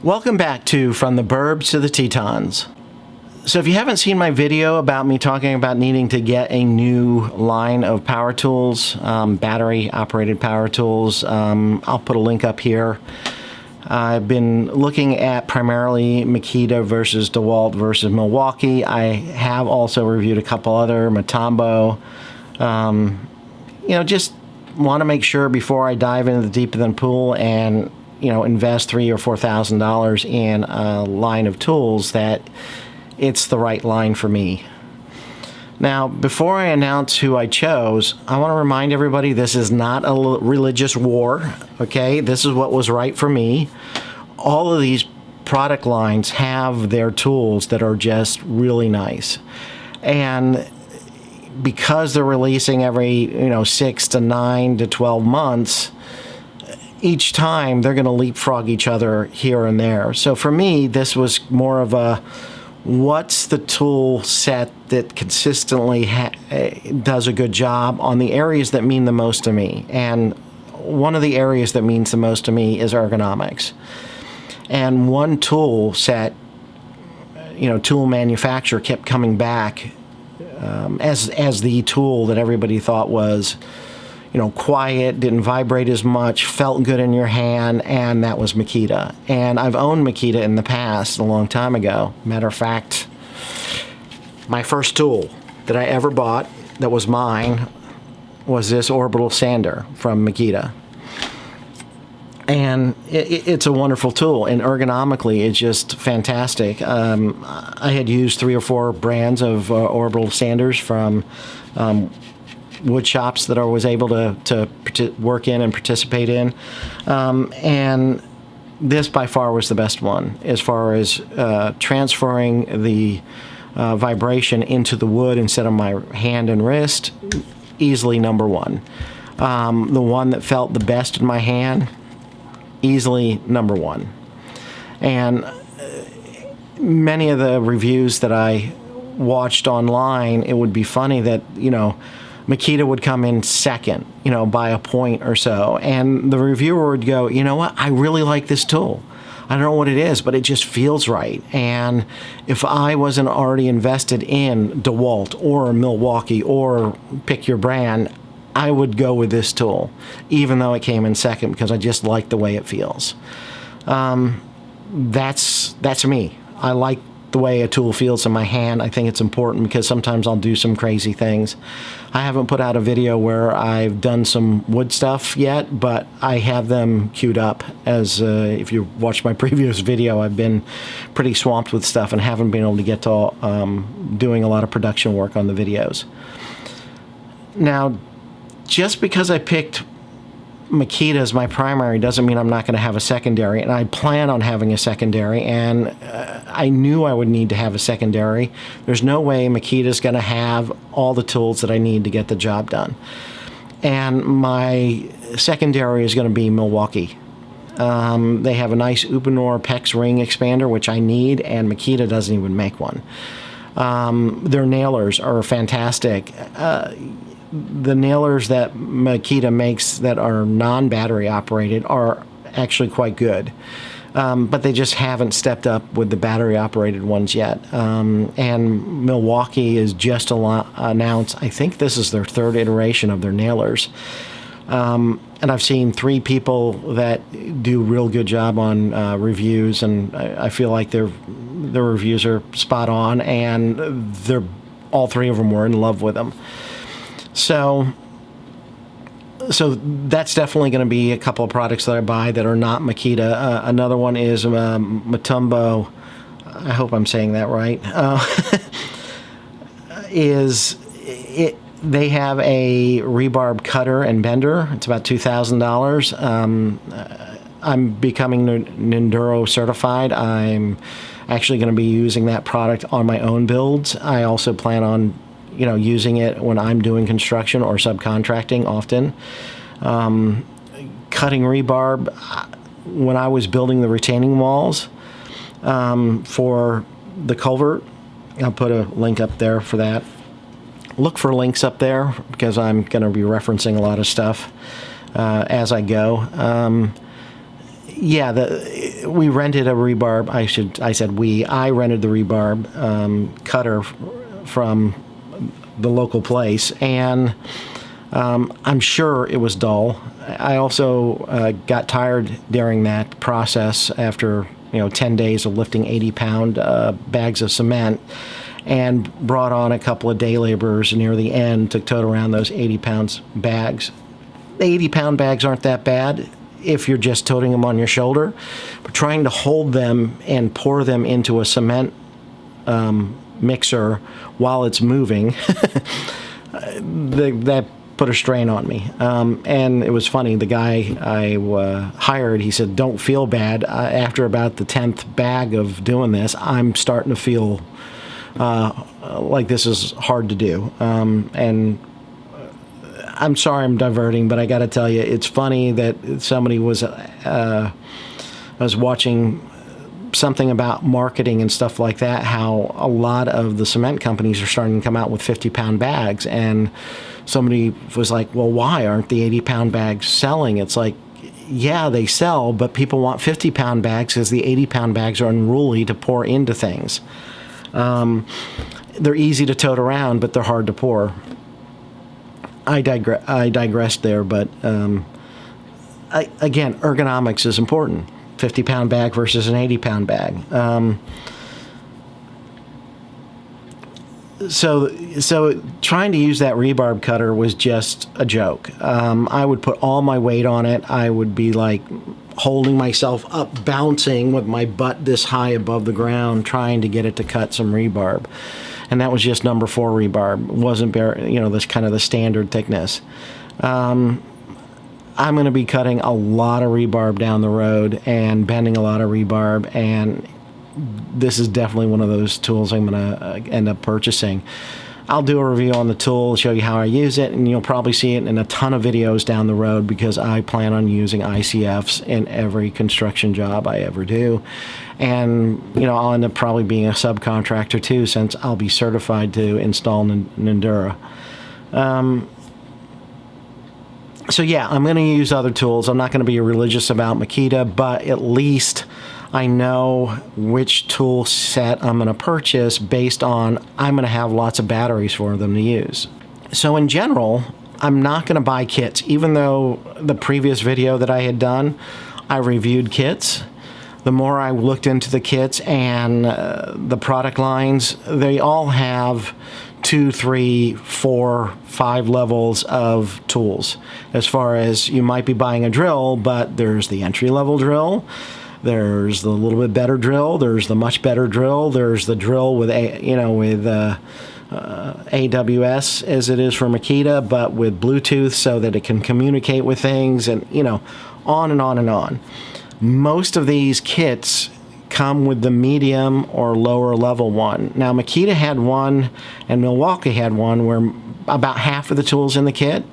Welcome back to From the Burbs to the Tetons. So if you haven't seen my video about me talking about needing to get a new line of power tools, battery operated power tools, I'll put a link up here. I've been looking at primarily Makita versus DeWalt versus Milwaukee. I have also reviewed a couple other, Matombo. Just want to make sure before I dive into the deep end pool and invest $3,000 or $4,000 in a line of tools that it's the right line for me. Now, before I announce who I chose, I want to remind everybody this is not a religious war, okay? This is what was right for me. All of these product lines have their tools that are just really nice. And because they're releasing every, 6 to 9 to 12 months, each time they're going to leapfrog each other here and there. So for me, this was more of a, what's the tool set that consistently does a good job on the areas that mean the most to me? And one of the areas that means the most to me is ergonomics. And one tool set, tool manufacturer kept coming back as the tool that everybody thought was, quiet, didn't vibrate as much, felt good in your hand, and that was Makita. And I've owned Makita in the past, a long time ago. Matter of fact, my first tool that I ever bought that was mine was this orbital sander from Makita. And it's a wonderful tool, and ergonomically it's just fantastic. I had used 3 or 4 brands of orbital sanders from wood shops that I was able to work in and participate in, and this by far was the best one as far as transferring the vibration into the wood instead of my hand and wrist. Easily number one. The one that felt the best in my hand, easily number one. And many of the reviews that I watched online, it would be funny that Makita would come in second, by a point or so. And the reviewer would go, you know what, I really like this tool. I don't know what it is, but it just feels right. And if I wasn't already invested in DeWalt or Milwaukee or pick your brand, I would go with this tool, even though it came in second, because I just like the way it feels. That's me. I like the way a tool feels in my hand. I think it's important because sometimes I'll do some crazy things. I haven't put out a video where I've done some wood stuff yet, but I have them queued up. As if you watched my previous video, I've been pretty swamped with stuff and haven't been able to get to doing a lot of production work on the videos. Now, just because I picked Makita as my primary doesn't mean I'm not going to have a secondary, and I plan on having a secondary, and I knew I would need to have a secondary. There's no way Makita's going to have all the tools that I need to get the job done. And my secondary is going to be Milwaukee. They have a nice ʀᴏᴏ PEX ring expander, which I need, and Makita doesn't even make one. Their nailers are fantastic. The nailers that Makita makes that are non-battery operated are actually quite good, but they just haven't stepped up with the battery operated ones yet. And Milwaukee is just announced, I think this is their 3rd iteration of their nailers. And I've seen 3 people that do real good job on reviews, and I feel like their reviews are spot on, and all 3 of them were in love with them. So that's definitely going to be a couple of products that I buy that are not Makita. Another one is Matombo. I hope I'm saying that right. They have a rebar cutter and bender. It's about $2,000. I'm becoming Ʀᴏᴏ certified. I'm actually going to be using that product on my own builds. I also plan on using it when I'm doing construction or subcontracting often. Cutting rebar, when I was building the retaining walls for the culvert, I'll put a link up there for that. Look for links up there because I'm going to be referencing a lot of stuff as I go. Yeah, we rented a rebarb. I rented the rebarb cutter from the local place, and I'm sure it was dull. I also got tired during that process after 10 days of lifting 80-pound bags of cement, and brought on a couple of day laborers near the end to tote around those 80-pound bags. The 80-pound bags aren't that bad if you're just toting them on your shoulder, but trying to hold them and pour them into a cement mixer while it's moving, that put a strain on me. And it was funny, the guy I hired, he said, don't feel bad. After about the 10th bag of doing this, I'm starting to feel like this is hard to do. And I'm sorry I'm diverting, but I got to tell you, it's funny that somebody was watching something about marketing and stuff like that, how a lot of the cement companies are starting to come out with 50-pound bags, and somebody was like, well, why aren't the 80-pound bags selling? It's like, yeah, they sell, but people want 50-pound bags because the 80-pound bags are unruly to pour into things. They're easy to tote around, but they're hard to pour. I digressed there, but again, ergonomics is important. 50-pound bag versus an 80-pound bag. So trying to use that rebarb cutter was just a joke. I would put all my weight on it. I would be like holding myself up, bouncing with my butt this high above the ground, trying to get it to cut some rebarb. And that was just number 4 rebarb. It wasn't this kind of the standard thickness. I'm going to be cutting a lot of rebarb down the road and bending a lot of rebarb, and this is definitely one of those tools I'm going to end up purchasing. I'll do a review on the tool, show you how I use it, and you'll probably see it in a ton of videos down the road because I plan on using ICFs in every construction job I ever do. And, I'll end up probably being a subcontractor too, since I'll be certified to install Nendura. So yeah, I'm going to use other tools. I'm not going to be religious about Makita, but at least I know which tool set I'm going to purchase based on I'm going to have lots of batteries for them to use. So in general, I'm not going to buy kits, even though the previous video that I had done, I reviewed kits. The more I looked into the kits and the product lines, they all have 2, 3, 4, 5 levels of tools. As far as you might be buying a drill, but there's the entry-level drill, there's the little bit better drill, there's the much better drill, there's the drill with AWS as it is for Makita, but with Bluetooth so that it can communicate with things, and on and on and on. Most of these kits come with the medium or lower level one. Now Makita had one and Milwaukee had one where about half of the tools in the kit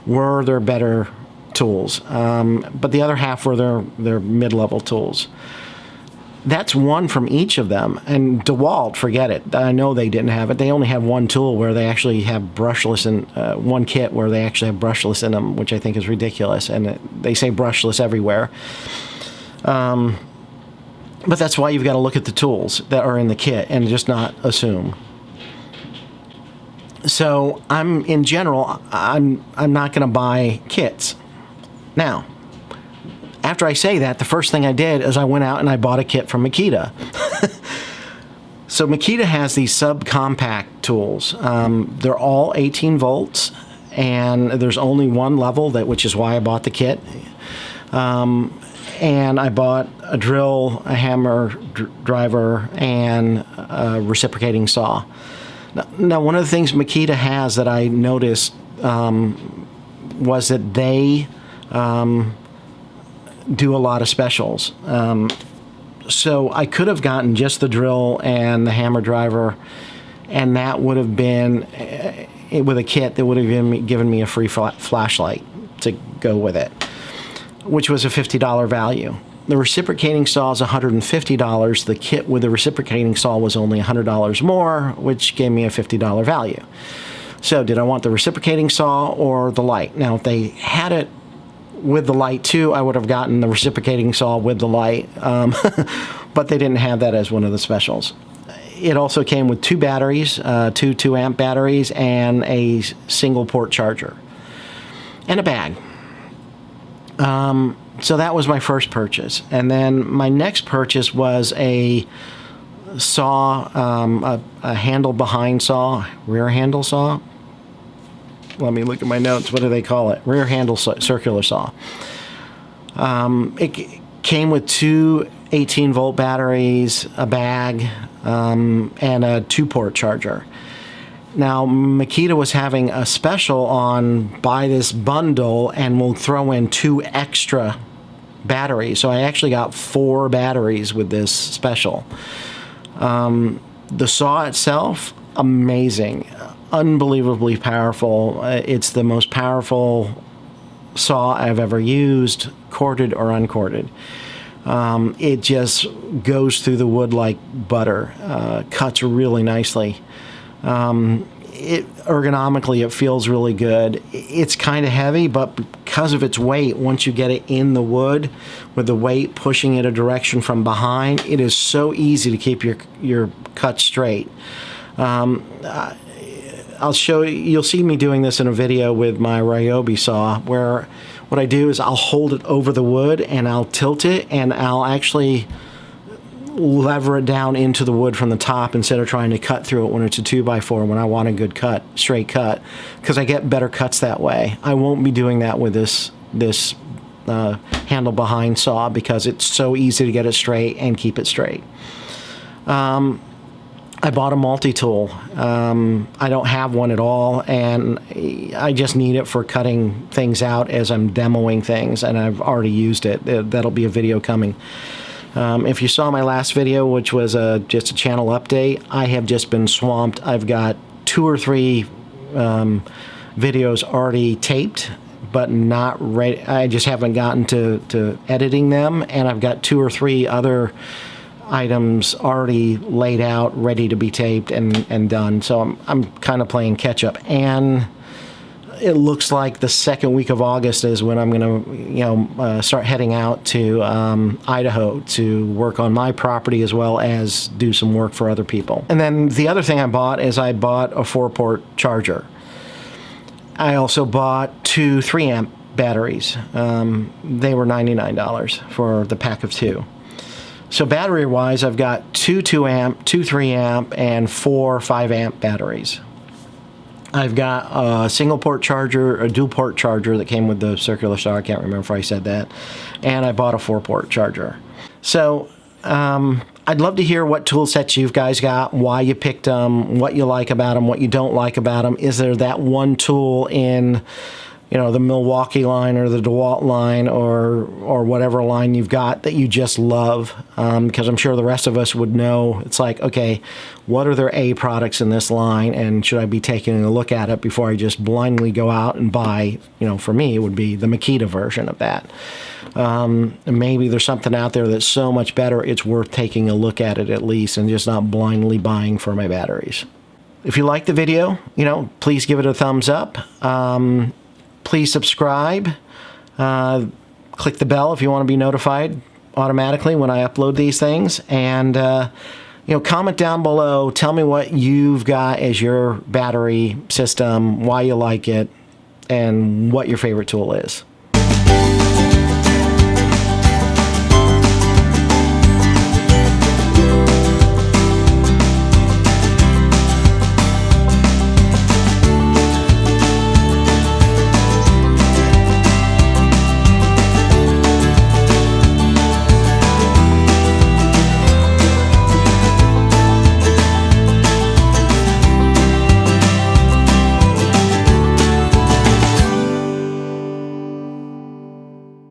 were their better tools, but the other half were their mid-level tools. That's one from each of them. And DeWalt, forget it. I know they didn't have it. They only have one tool where they actually have brushless, and one kit where they actually have brushless in them, which I think is ridiculous. And they say brushless everywhere. But that's why you've got to look at the tools that are in the kit and just not assume. So in general, I'm not going to buy kits. Now, after I say that, the first thing I did is I went out and I bought a kit from Makita. So Makita has these subcompact tools. They're all 18 volts, and there's only one level, which is why I bought the kit. And I bought a drill, a hammer driver, and a reciprocating saw. Now, one of the things Makita has that I noticed was that they do a lot of specials. So I could have gotten just the drill and the hammer driver, and that would have been, with a kit, that would have given me a free flashlight to go with it, which was a $50 value. The reciprocating saw is $150. The kit with the reciprocating saw was only $100 more, which gave me a $50 value. So did I want the reciprocating saw or the light? Now, if they had it with the light too, I would have gotten the reciprocating saw with the light, but they didn't have that as one of the specials. It also came with 2 batteries, two 2-amp batteries, and a single port charger, and a bag. So that was my first purchase. And then my next purchase was a saw, a handle behind saw, rear handle saw. Let me look at my notes. What do they call it? Rear handle circular saw. It came with 2 18-volt batteries, a bag, and a 2-port charger. Now, Makita was having a special on buy this bundle and we'll throw in 2 extra batteries. So I actually got 4 batteries with this special. The saw itself, amazing, unbelievably powerful. It's the most powerful saw I've ever used, corded or uncorded. It just goes through the wood like butter, cuts really nicely. Ergonomically, it feels really good. It's kind of heavy, but because of its weight, once you get it in the wood, with the weight pushing it a direction from behind, it is so easy to keep your cut straight. I'll show you, you'll see me doing this in a video with my Ryobi saw, where what I do is I'll hold it over the wood and I'll tilt it and I'll actually lever it down into the wood from the top instead of trying to cut through it when it's a 2x4 when I want a good cut, straight cut, because I get better cuts that way. I won't be doing that with this handle behind saw because it's so easy to get it straight and keep it straight. I bought a multi-tool. I don't have one at all, and I just need it for cutting things out as I'm demoing things, and I've already used it. That'll be a video coming. If you saw my last video, which was just a channel update, I have just been swamped. I've got 2 or 3 videos already taped, but not ready. I just haven't gotten to editing them, and I've got 2 or 3 other items already laid out, ready to be taped and done. So I'm kind of playing catch up, and it looks like the second week of August is when I'm going to, start heading out to Idaho to work on my property as well as do some work for other people. And then the other thing I bought is I bought a 4-port charger. I also bought 2 3-amp batteries. They were $99 for the pack of 2. So battery-wise, I've got 2 2-amp, 2 3-amp, and 4 5-amp batteries. I've got a single-port charger, a dual-port charger that came with the circular saw. I can't remember if I said that. And I bought a 4-port charger. So I'd love to hear what tool sets you guys got, why you picked them, what you like about them, what you don't like about them. Is there that one tool in the Milwaukee line or the DeWalt line or whatever line you've got that you just love? Because I'm sure the rest of us would know. It's like, okay, what are their A products in this line, and should I be taking a look at it before I just blindly go out and buy, for me, it would be the Makita version of that. Maybe there's something out there that's so much better, it's worth taking a look at it at least and just not blindly buying for my batteries. If you like the video, please give it a thumbs up. Please subscribe. Click the bell if you want to be notified automatically when I upload these things. And, comment down below. Tell me what you've got as your battery system, why you like it, and what your favorite tool is.